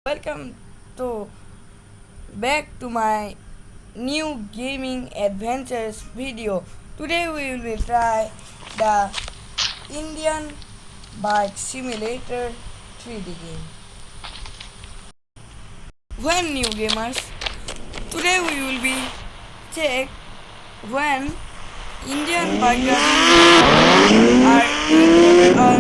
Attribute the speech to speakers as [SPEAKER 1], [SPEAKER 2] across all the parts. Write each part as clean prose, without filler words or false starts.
[SPEAKER 1] Welcome to back to my new gaming adventures video. Today we will try the Indian Bike Simulator 3D game. Well, new gamers, today we will be check when Indian bike riding are included or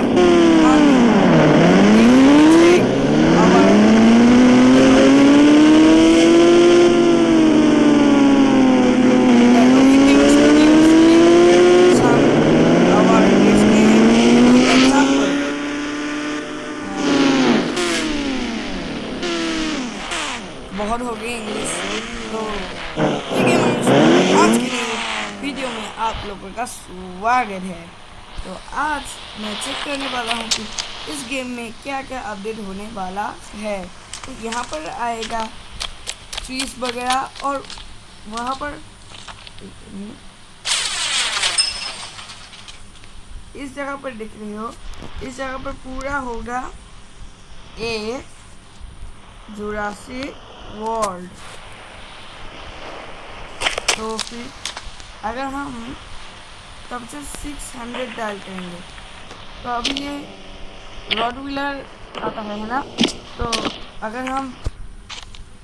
[SPEAKER 1] बहुत हो गई English. तो आज की video में आप लोगों का स्वागत है। तो आज मैं चेक करने वाला हूँ कि इस गेम में क्या क्या अपडेट होने वाला है। तो यहाँ पर आएगा ट्रीज वगैरह और वहाँ पर इस जगह पर दिख रही हो, इस जगह पर पूरा होगा एक जुरासिक वर्ल्ड। तो फिर अगर हम तब से 600 डाल करेंगे तो अभी ये रॉडविलर आता है ना। तो अगर हम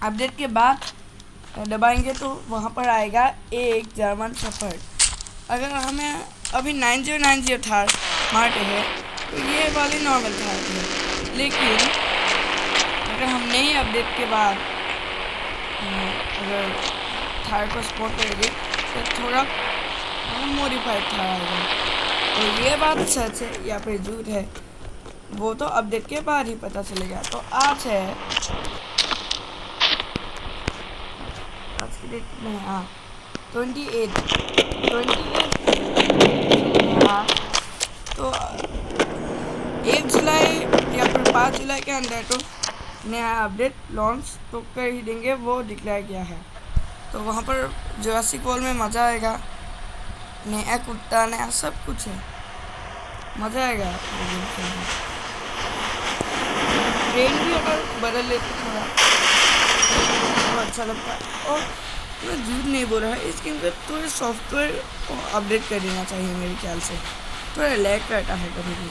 [SPEAKER 1] अपडेट के बाद दबाएंगे तो वहाँ पर आएगा एक जर्मन शेफर्ड। अगर हमें अभी 9090 थार मारते हैं तो ये वाली नॉर्मल थार है, लेकिन अगर हम नई अपडेट के बाद अगर थार को स्पॉट करेंगे तो थोड़ा मॉडिफाइड थार आएगा। तो ये बात सच है या फिर झूठ है वो तो अपडेट के बाद ही पता चलेगा। तो आज की डेट में 28 हाँ, तो 1 जुलाई या फिर 5 जुलाई के अंदर तो नया अपडेट लॉन्च तो कर ही देंगे, वो डिक्लेयर किया है। तो वहाँ पर जुरासिक वर्ल्ड में मज़ा आएगा, नया कुत्ता नया सब कुछ है, मज़ा आएगा। ट्रेन भी अगर बदल लेते थोड़ा तो अच्छा लगता है। और मैं झूठ नहीं बोल रहा है, इस गेम का थोड़े सॉफ्टवेयर को अपडेट कर देना चाहिए मेरे ख्याल से। थोड़ा लैग करता है कभी कभी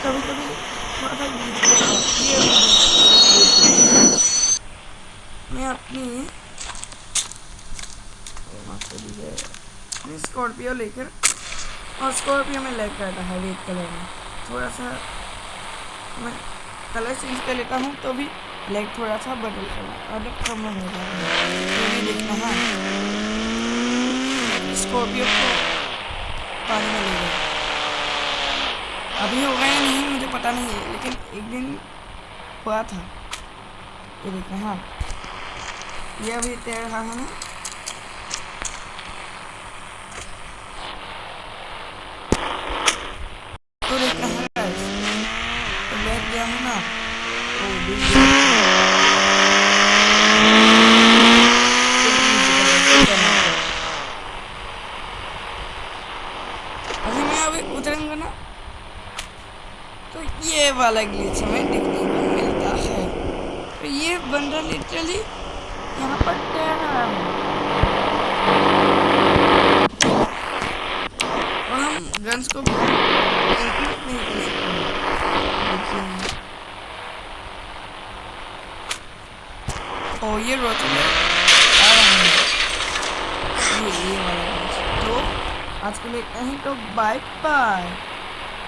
[SPEAKER 1] थोड़ा सा। मैं अपनी स्कॉर्पियो लेकर, और स्कॉर्पियो में लैग करता है रेड कलर में। थोड़ा सा मैं कलर चेंज कर लेता हूँ तो भी ब्लैक थोड़ा सा बदल कर अलग कम हो जाता है। देखना है स्कॉर्पियो को पानी में ले गया, अभी होगा या नहीं मुझे पता नहीं है, लेकिन एक दिन हुआ था। ये देखना हाँ, ये अभी तैर रहा है ना। तो देखना है तो बैठ गया हूँ ना। उतरेंगे ना तो ये वाला ग्लिच हमें देखने को मिलता है। तो ये बंदा लिटरली यहाँ पर तैर रहा है और हम गन्स को इंक्लूड नहीं कर सकते। और ये रोटुलर आ रहा है, ये वाला ग्लिच। तो आज के लिए कहीं तो बाय बाय।